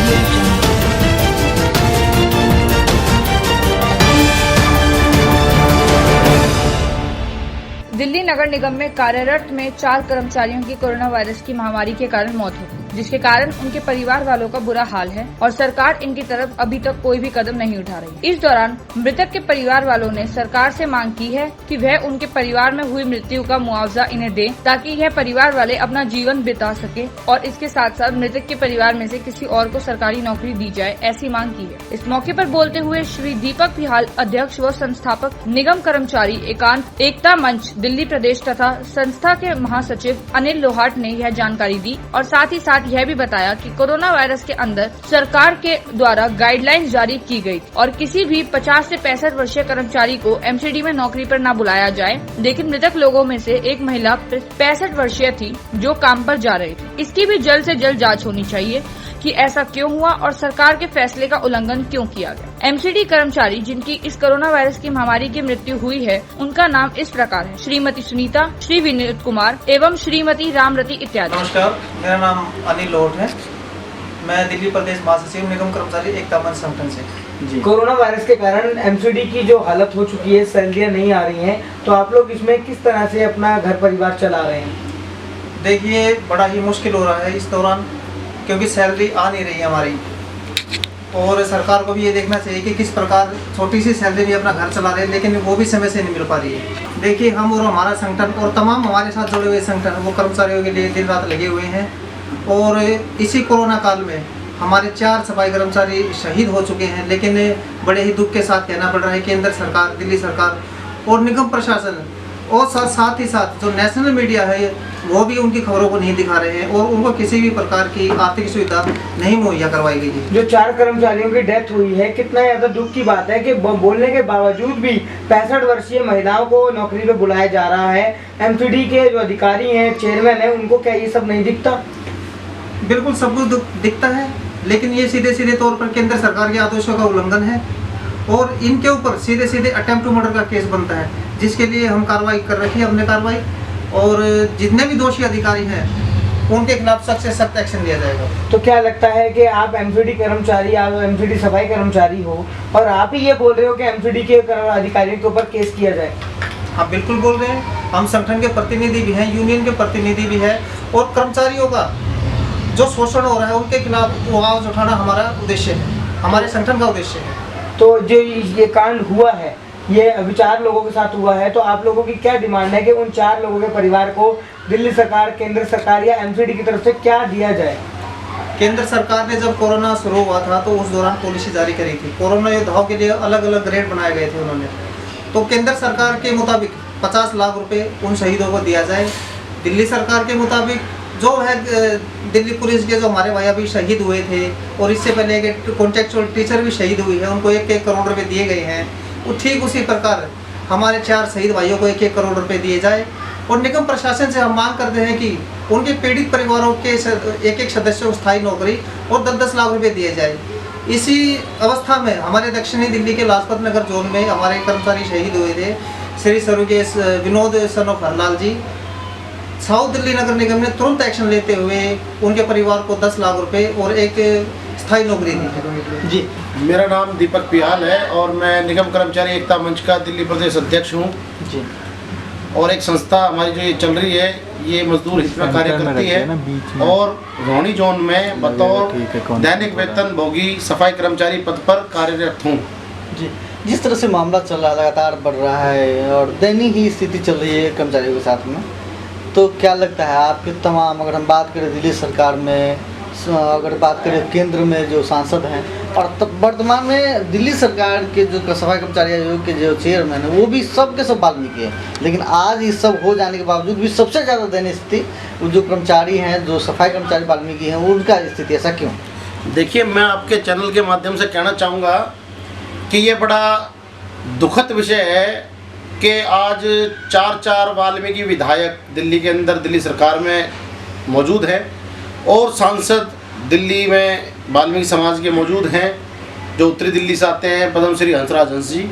audio jungle. Delhi Nagar निगम में कार्यरत में 4 कर्मचारियों की कोरोना वायरस की महामारी के कारण मौत हो गई, जिसके कारण उनके परिवार वालों का बुरा हाल है और सरकार इनकी तरफ अभी तक कोई भी कदम नहीं उठा रही। इस दौरान मृतक के परिवार वालों ने सरकार से मांग की है कि वह उनके परिवार में हुई मृत्यु का मुआवजा इन्हें दे, ताकि यह परिवार वाले अपना जीवन बिता सके और इसके साथ साथ मृतक के परिवार में से किसी और को सरकारी नौकरी दी जाए, ऐसी मांग की है। इस मौके पर बोलते हुए श्री दीपक पिहाल, अध्यक्ष व संस्थापक निगम कर्मचारी एकांत एकता मंच दिल्ली प्रदेश तथा संस्था के महासचिव अनिल लोहाट ने यह जानकारी दी और साथ ही साथ यह भी बताया कि कोरोना वायरस के अंदर सरकार के द्वारा गाइडलाइंस जारी की गई और किसी भी 50 से 65 वर्षीय कर्मचारी को एमसीडी में नौकरी पर न बुलाया जाए। लेकिन मृतक लोगों में से एक महिला 65 वर्षीय थी जो काम पर जा रही थी। इसकी भी जल्द से जल्द जाँच होनी चाहिए कि ऐसा क्यों हुआ और सरकार के फैसले का उल्लंघन क्यों किया गया। एमसीडी कर्मचारी जिनकी इस कोरोना वायरस की महामारी की मृत्यु हुई है, उनका नाम इस प्रकार है: श्रीमती सुनीता, श्री विनीत कुमार एवं श्रीमती रामरती इत्यादि। नमस्कार, मेरा नाम अनिल लोहाट है। मैं दिल्ली प्रदेश महासचिव निगम कर्मचारी एकता मंच संगठन से। कोरोना वायरस के कारण एमसीडी की जो हालत हो चुकी है, सैलरियाँ नहीं आ रही हैं, तो आप लोग इसमें किस तरह से अपना घर परिवार चला रहे हैं? देखिए, बड़ा ही मुश्किल हो रहा है इस दौरान, क्योंकि सैलरी आ नहीं रही है हमारी, और सरकार को भी ये देखना चाहिए कि किस प्रकार छोटी सी सैलरी भी अपना घर चला रहे हैं, लेकिन वो भी समय से नहीं मिल पा रही है। देखिए, हम और हमारा संगठन और तमाम हमारे साथ जुड़े हुए संगठन वो कर्मचारियों के लिए दिन रात लगे हुए हैं। और इसी कोरोना काल में हमारे 4 सफाई कर्मचारी शहीद हो चुके हैं, लेकिन बड़े ही दुख के साथ कहना पड़ रहा है केंद्र सरकार, दिल्ली सरकार और निगम प्रशासन और साथ ही साथ जो नेशनल मीडिया है वो भी उनकी खबरों को नहीं दिखा रहे हैं और उनको किसी भी प्रकार की आर्थिक सुविधा नहीं मुहैया करवाई गई है। जो 4 कर्मचारियों की डेथ हुई है, कितना ज़्यादा दुख की बात है कि बोलने के बावजूद भी 65 वर्षीय महिलाओं को नौकरी पे बुलाया जा रहा है। एमसीडी के जो अधिकारी हैं, चेयरमैन हैं, उनको क्या ये सब नहीं दिखता? बिल्कुल सब कुछ दिखता है, लेकिन ये सीधे सीधे तौर पर केंद्र सरकार के आदेशों का उल्लंघन है और इनके ऊपर सीधे सीधे अटेम्प्ट टू मर्डर का केस बनता है, जिसके लिए हम कार्रवाई कर रखी है, हमने कार्रवाई, और जितने भी दोषी अधिकारी हैं उनके खिलाफ सख्त से सख्त एक्शन लिया जाएगा। तो क्या लगता है कि आप एमसीडी कर्मचारी, आप एमसीडी सफाई कर्मचारी हो और आप ही ये बोल रहे हो कि एमसीडी के अधिकारियों के ऊपर केस किया जाए? आप बिल्कुल बोल रहे हैं। हम संगठन के प्रतिनिधि भी हैं, यूनियन के प्रतिनिधि भी हैं, और कर्मचारियों का जो शोषण हो रहा है उनके खिलाफ आवाज उठाना हमारा उद्देश्य है, हमारे संगठन का उद्देश्य है। तो जो ये कांड हुआ है, ये अभी 4 लोगों के साथ हुआ है, तो आप लोगों की क्या डिमांड है कि उन 4 लोगों के परिवार को दिल्ली सरकार, केंद्र सरकार या एमसीडी की तरफ से क्या दिया जाए? केंद्र सरकार ने जब कोरोना शुरू हुआ था तो उस दौरान पॉलिसी जारी करी थी। कोरोना योद्धाओं के लिए अलग अलग ग्रेड बनाए गए थे उन्होंने। तो केंद्र सरकार के मुताबिक 50 लाख रुपए उन शहीदों को दिया जाए। दिल्ली सरकार के मुताबिक जो है दिल्ली पुलिस के जो हमारे भाई अभी शहीद हुए थे और इससे पहले एक कॉन्ट्रेक्चुअल टीचर भी शहीद हुई है, उनको 1-1 करोड़ रुपए दिए गए हैं। वो ठीक उसी प्रकार हमारे 4 शहीद भाइयों को 1-1 करोड़ रुपए दिए जाए। और निगम प्रशासन से हम मांग करते हैं कि उनके पीड़ित परिवारों के 1-1 सदस्य को स्थायी नौकरी और 10-10 लाख रुपए दिए जाए। इसी अवस्था में हमारे दक्षिणी दिल्ली के लाजपत नगर जोन में हमारे कर्मचारी शहीद हुए थे, श्री स्वर्गीय Vinod son of Harlal ji. South Delhi Nagar Nigam ने तुरंत एक्शन लेते हुए उनके परिवार को 10 लाख रुपए और एक स्थायी नौकरी दी है। जी, मेरा नाम दीपक पिहाल है और मैं निगम कर्मचारी एकता मंच का दिल्ली प्रदेश अध्यक्ष हूँ जी। और एक संस्था हमारी जो ये चल रही है, ये मजदूर हित में कार्य करती है और रोहिणी जोन में बतौर दैनिक वेतन भोगी सफाई कर्मचारी पद पर कार्यरत हूँ जी। जिस तरह से मामला चल रहा है, लगातार बढ़ रहा है और दयनीय ही स्थिति चल रही है कर्मचारियों के साथ में, तो क्या लगता है आपके तमाम, अगर हम बात करें दिल्ली सरकार में, अगर बात करें केंद्र में जो सांसद हैं, और वर्तमान में दिल्ली सरकार के जो सफाई कर्मचारी आयोग के जो चेयरमैन है वो भी सब के सब वाल्मीकि है, लेकिन आज ये सब हो जाने के बावजूद भी सबसे ज़्यादा दयनीय स्थिति जो कर्मचारी हैं, जो सफाई कर्मचारी वाल्मीकि हैं, उनका स्थिति ऐसा क्यों? देखिए, मैं आपके चैनल के माध्यम से कहना चाहूँगा कि ये बड़ा दुखद विषय है कि आज 4 वाल्मीकि विधायक दिल्ली के अंदर दिल्ली सरकार में मौजूद हैं और सांसद दिल्ली में वाल्मीकि समाज के मौजूद हैं, जो उत्तरी दिल्ली से आते हैं, पद्मश्री हंसराज हंस जी।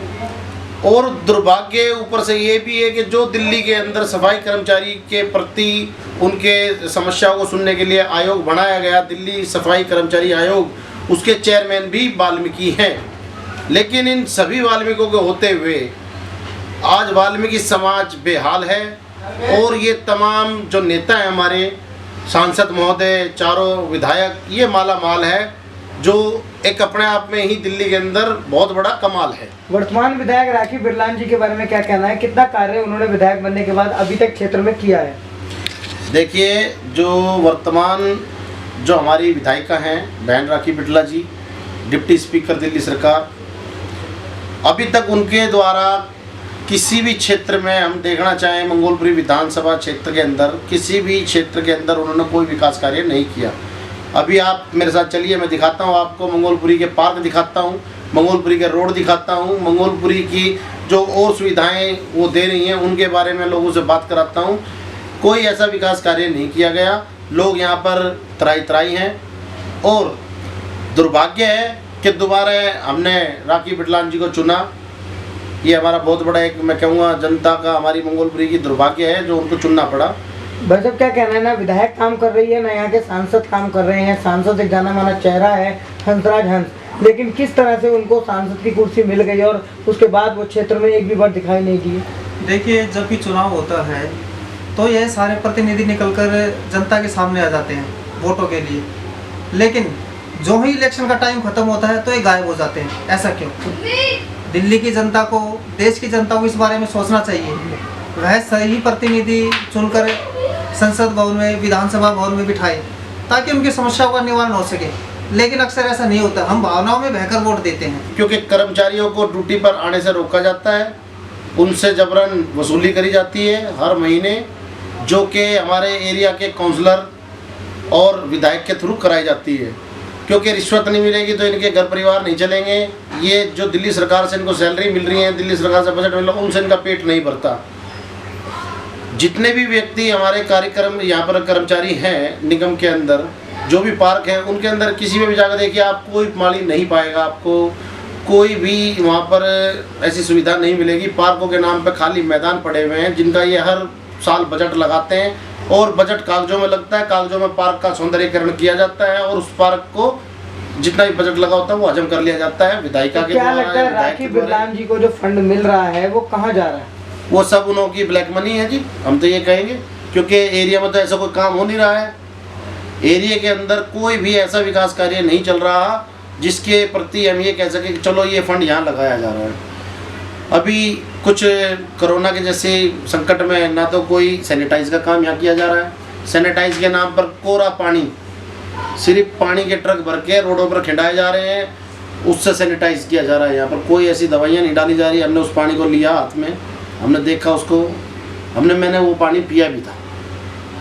और दुर्भाग्य ऊपर से ये भी है कि जो दिल्ली के अंदर सफाई कर्मचारी के प्रति उनके समस्याओं को सुनने के लिए आयोग बनाया गया, दिल्ली सफाई कर्मचारी आयोग, उसके चेयरमैन भी वाल्मीकि हैं। लेकिन इन सभी वाल्मीकियों के होते हुए आज वाल्मीकि समाज बेहाल है और ये तमाम जो नेता हैं हमारे सांसद महोदय, चारों विधायक, ये माला माल है, जो एक अपने आप में ही दिल्ली के अंदर बहुत बड़ा कमाल है। वर्तमान विधायक राखी बिरलान जी के बारे में क्या कहना है, कितना कार्य उन्होंने विधायक बनने के बाद अभी तक क्षेत्र में किया है? देखिए, जो वर्तमान जो हमारी विधायिका हैं बहन राखी बिरला जी, डिप्टी स्पीकर दिल्ली सरकार, अभी तक उनके द्वारा किसी भी क्षेत्र में हम देखना चाहें, मंगोलपुरी विधानसभा क्षेत्र के अंदर किसी भी क्षेत्र के अंदर उन्होंने कोई विकास कार्य नहीं किया। अभी आप मेरे साथ चलिए, मैं दिखाता हूँ आपको, मंगोलपुरी के पार्क दिखाता हूँ, मंगोलपुरी के रोड दिखाता हूँ, मंगोलपुरी की जो और सुविधाएं वो दे रही हैं उनके बारे में लोगों से बात कराता हूँ। कोई ऐसा विकास कार्य नहीं किया गया। लोग यहाँ पर त्राई त्राई हैं और दुर्भाग्य है कि दोबारा हमने राखी बिरलान जी को चुना। ये हमारा बहुत बड़ा एक, मैं कहूँगा, जनता का, हमारी मंगोलपुरी की दुर्भाग्य है जो उनको चुनना पड़ा। भाई साहब, क्या कहना है, ना विधायक काम कर रही है ना यहाँ के सांसद काम कर रहे हैं। सांसद एक जाना माना चेहरा है हंसराज हंस, लेकिन किस तरह से उनको सांसद की कुर्सी मिल गई और उसके बाद वो क्षेत्र में एक भी बार दिखाई नहीं दिए? देखिए, जब भी चुनाव होता है तो यह सारे प्रतिनिधि निकलकर जनता के सामने आ जाते हैं वोटों के लिए, लेकिन जो ही इलेक्शन का टाइम खत्म होता है तो ये गायब हो जाते हैं। ऐसा क्यों? दिल्ली की जनता को, देश की जनता को इस बारे में सोचना चाहिए। वह सही प्रतिनिधि चुनकर संसद भवन में, विधानसभा भवन में बिठाए ताकि उनकी समस्याओं का निवारण हो सके, लेकिन अक्सर ऐसा नहीं होता। हम भावनाओं में बहकर वोट देते हैं। क्योंकि कर्मचारियों को ड्यूटी पर आने से रोका जाता है, उनसे जबरन वसूली करी जाती है हर महीने, जो कि हमारे एरिया के काउंसलर और विधायक के थ्रू कराई जाती है। क्योंकि रिश्वत नहीं मिलेगी तो इनके घर परिवार नहीं चलेंगे। ये जो दिल्ली सरकार से इनको सैलरी मिल रही है, दिल्ली सरकार से बजट मिल रहा है, उनसे इनका पेट नहीं भरता। जितने भी व्यक्ति हमारे कार्यक्रम यहाँ पर कर्मचारी हैं निगम के अंदर, जो भी पार्क हैं, उनके अंदर किसी में भी जाकर देखिए, आप कोई माली नहीं पाएगा, आपको कोई भी वहाँ पर ऐसी सुविधा नहीं मिलेगी। पार्कों के नाम पर खाली मैदान पड़े हुए हैं, जिनका ये हर साल बजट लगाते हैं और बजट कागजों में लगता है। कागजों में पार्क का सौंदर्यीकरण किया जाता है और उस पार्क को जितना भी बजट लगा होता है वो हजम कर लिया जाता है विधायिका के क्या लगता है राखी बिरलान जी को जो फंड मिल रहा है वो कहाँ जा रहा है? वो सब उन्हों की ब्लैक मनी है जी, हम तो ये कहेंगे, क्योंकि एरिया में तो ऐसा कोई काम हो नहीं रहा है। एरिया के अंदर कोई भी ऐसा विकास कार्य नहीं चल रहा जिसके प्रति हम ये कह सकें कि चलो ये फंड यहाँ लगाया जा रहा है। अभी कुछ कोरोना के जैसे संकट में ना तो कोई सैनिटाइज का काम यहाँ किया जा रहा है। सैनिटाइज के नाम पर कोरा पानी, सिर्फ पानी के ट्रक भर के रोडों पर खिंडाए जा रहे हैं, उससे सैनिटाइज किया जा रहा है। यहाँ पर कोई ऐसी दवाइयाँ नहीं डाली जा रही। हमने उस पानी को लिया हाथ में, हमने देखा उसको, मैंने वो पानी पिया भी था,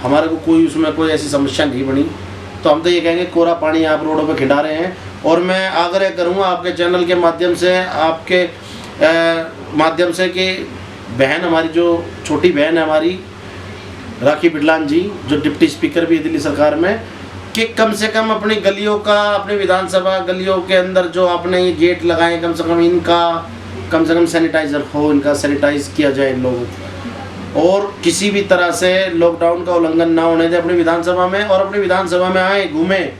हमारे को कोई उसमें कोई ऐसी समस्या नहीं बनी। तो हम तो ये कहेंगे कोरा पानी आप रोडों पर खिंडा रहे हैं। और मैं आग्रह करूँगा आपके चैनल के माध्यम से, आपके माध्यम से, कि बहन हमारी, जो छोटी बहन है हमारी राखी बिरलान जी, जो डिप्टी स्पीकर भी है दिल्ली सरकार में, कि कम से कम अपनी गलियों का, अपने विधानसभा गलियों के अंदर जो आपने ये गेट लगाए, कम से कम इनका कम से कम सैनिटाइज़र हो, इनका सैनिटाइज किया जाए इन लोगों को, और किसी भी तरह से लॉकडाउन का उल्लंघन ना होने दें अपनी विधानसभा में। और अपनी विधानसभा में आए, घूमें।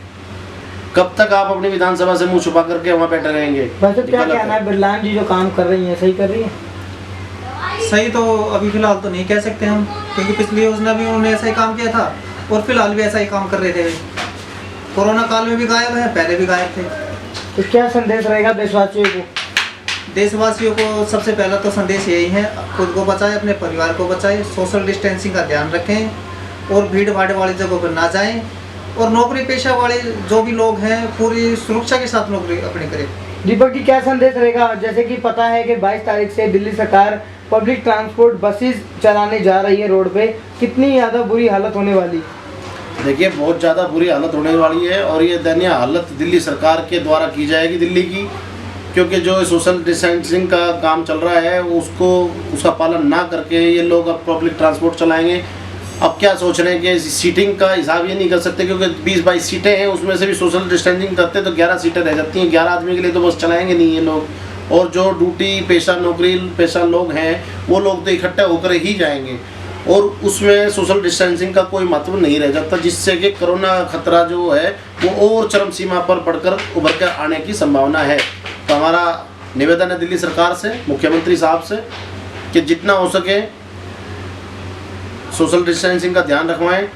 कब तक आप अपनी विधानसभा से मुंह छुपा करके वहाँ बैठे रहेंगे? वैसे क्या कहना है, बिरलान जी जो काम कर रही हैं सही कर रही हैं? सही तो अभी फिलहाल तो नहीं कह सकते हम, क्योंकि पिछली योजना भी उन्होंने ऐसा ही काम किया था और फिलहाल भी ऐसा ही काम कर रहे थे। कोरोना काल में भी गायब है, पहले भी गायब थे। तो क्या संदेश रहेगा देशवासियों को? देशवासियों को सबसे पहला तो संदेश यही है, खुद को बचाएं, अपने परिवार को बचाएं, सोशल डिस्टेंसिंग का ध्यान रखें और भीड़ भाड़ वाली जगहों पर ना जाएं, और नौकरी पेशा वाले जो भी लोग हैं पूरी सुरक्षा के साथ नौकरी अपनी करें। दीपक जी, क्या संदेश रहेगा? जैसे कि पता है कि 22 तारीख से दिल्ली सरकार पब्लिक ट्रांसपोर्ट बसेस चलाने जा रही है रोड पे, कितनी ज़्यादा बुरी हालत होने वाली? देखिए, बहुत ज़्यादा बुरी हालत होने वाली है और ये दयनीय हालत दिल्ली सरकार के द्वारा की जाएगी दिल्ली की, क्योंकि जो सोशल डिस्टेंसिंग का काम चल रहा है उसका पालन ना करके ये लोग अब पब्लिक ट्रांसपोर्ट चलाएंगे। अब क्या सोच रहे हैं कि सीटिंग का हिसाब ये नहीं कर सकते, क्योंकि 20-22 सीटें हैं, उसमें से भी सोशल डिस्टेंसिंग करते तो 11 सीटें रह जाती हैं। 11 आदमी के लिए तो बस चलाएंगे नहीं ये लोग। और जो ड्यूटी पेशा, नौकरी पेशा लोग हैं, वो लोग तो इकट्ठे होकर ही जाएंगे। और उसमें सोशल डिस्टेंसिंग का कोई महत्व नहीं रह जाता, जिससे कि कोरोना खतरा जो है वो और चरम सीमा पर बढ़कर उभर कर आने की संभावना है। तो हमारा निवेदन है दिल्ली सरकार से, मुख्यमंत्री साहब से, कि जितना हो सके सोशल डिस्टेंसिंग का ध्यान रखवाएं।